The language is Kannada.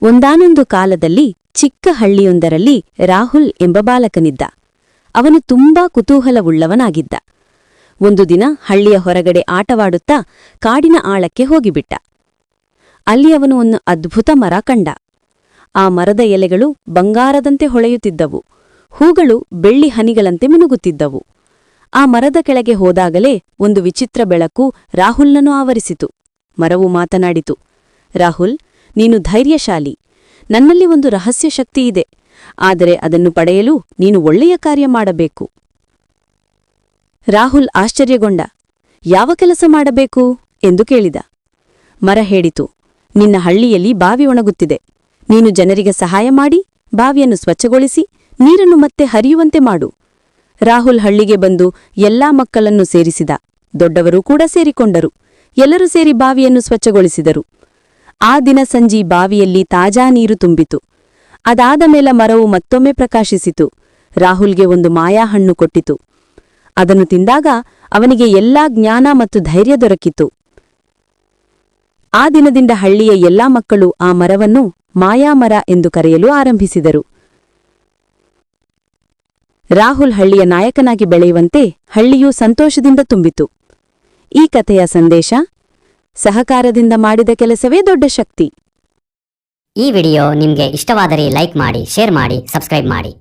ಒಂದಾನೊಂದು ಕಾಲದಲ್ಲಿ ಚಿಕ್ಕ ಹಳ್ಳಿಯೊಂದರಲ್ಲಿ ರಾಹುಲ್ ಎಂಬ ಬಾಲಕನಿದ್ದ. ಅವನು ತುಂಬಾ ಕುತೂಹಲವುಳ್ಳವನಾಗಿದ್ದ. ಒಂದು ದಿನ ಹಳ್ಳಿಯ ಹೊರಗಡೆ ಆಟವಾಡುತ್ತಾ ಕಾಡಿನ ಆಳಕ್ಕೆ ಹೋಗಿಬಿಟ್ಟ. ಅಲ್ಲಿ ಅವನು ಒಂದು ಅದ್ಭುತ ಮರ ಕಂಡ. ಆ ಮರದ ಎಲೆಗಳು ಬಂಗಾರದಂತೆ ಹೊಳೆಯುತ್ತಿದ್ದವು, ಹೂಗಳು ಬೆಳ್ಳಿ ಹನಿಗಳಂತೆ ಮಿನುಗುತ್ತಿದ್ದವು. ಆ ಮರದ ಕೆಳಗೆ ಹೋದಾಗಲೇ ಒಂದು ವಿಚಿತ್ರ ಬೆಳಕು ರಾಹುಲ್ನನ್ನು ಆವರಿಸಿತು. ಮರವು ಮಾತನಾಡಿತು, ರಾಹುಲ್, ನೀನು ಧೈರ್ಯಶಾಲಿ. ನನ್ನಲ್ಲಿ ಒಂದು ರಹಸ್ಯ ಶಕ್ತಿಯಿದೆ, ಆದರೆ ಅದನ್ನು ಪಡೆಯಲು ನೀನು ಒಳ್ಳೆಯ ಕಾರ್ಯ ಮಾಡಬೇಕು. ರಾಹುಲ್ ಆಶ್ಚರ್ಯಗೊಂಡ. ಯಾವ ಕೆಲಸ ಮಾಡಬೇಕು ಎಂದು ಕೇಳಿದ. ಮರ ಹೇಳಿತು, ನಿನ್ನ ಹಳ್ಳಿಯಲ್ಲಿ ಬಾವಿ ಒಣಗುತ್ತಿದೆ. ನೀನು ಜನರಿಗೆ ಸಹಾಯ ಮಾಡಿ ಬಾವಿಯನ್ನು ಸ್ವಚ್ಛಗೊಳಿಸಿ ನೀರನ್ನು ಮತ್ತೆ ಹರಿಯುವಂತೆ ಮಾಡು. ರಾಹುಲ್ ಹಳ್ಳಿಗೆ ಬಂದು ಎಲ್ಲಾ ಮಕ್ಕಳನ್ನು ಸೇರಿಸಿದ. ದೊಡ್ಡವರು ಕೂಡ ಸೇರಿಕೊಂಡರು. ಎಲ್ಲರೂ ಸೇರಿ ಬಾವಿಯನ್ನು ಸ್ವಚ್ಛಗೊಳಿಸಿದರು. ಆ ದಿನ ಸಂಜೆ ಬಾವಿಯಲ್ಲಿ ತಾಜಾ ನೀರು ತುಂಬಿತು. ಅದಾದ ಮೇಲೆ ಮರವು ಮತ್ತೊಮ್ಮೆ ಪ್ರಕಾಶಿಸಿತು. ರಾಹುಲ್ಗೆ ಒಂದು ಮಾಯಾ ಹಣ್ಣು ಕೊಟ್ಟಿತು. ಅದನ್ನು ತಿಂದಾಗ ಅವನಿಗೆ ಎಲ್ಲಾ ಜ್ಞಾನ ಮತ್ತು ಧೈರ್ಯ ದೊರಕಿತು. ಆ ದಿನದಿಂದ ಹಳ್ಳಿಯ ಎಲ್ಲಾ ಮಕ್ಕಳು ಆ ಮರವನ್ನು ಮಾಯಾಮರ ಎಂದು ಕರೆಯಲು ಆರಂಭಿಸಿದರು. ರಾಹುಲ್ ಹಳ್ಳಿಯ ನಾಯಕನಾಗಿ ಬೆಳೆಯುವಂತೆ ಹಳ್ಳಿಯೂ ಸಂತೋಷದಿಂದ ತುಂಬಿತು. ಈ ಕಥೆಯ ಸಂದೇಶ: ಸಹಕಾರದಿಂದ ಮಾಡಿದ ಕೆಲಸವೇ ದೊಡ್ಡ ಶಕ್ತಿ. ಈ ವಿಡಿಯೋ ನಿಮಗೆ ಇಷ್ಟವಾದರೆ ಲೈಕ್ ಮಾಡಿ, ಶೇರ್ ಮಾಡಿ, ಸಬ್ಸ್ಕ್ರೈಬ್ ಮಾಡಿ.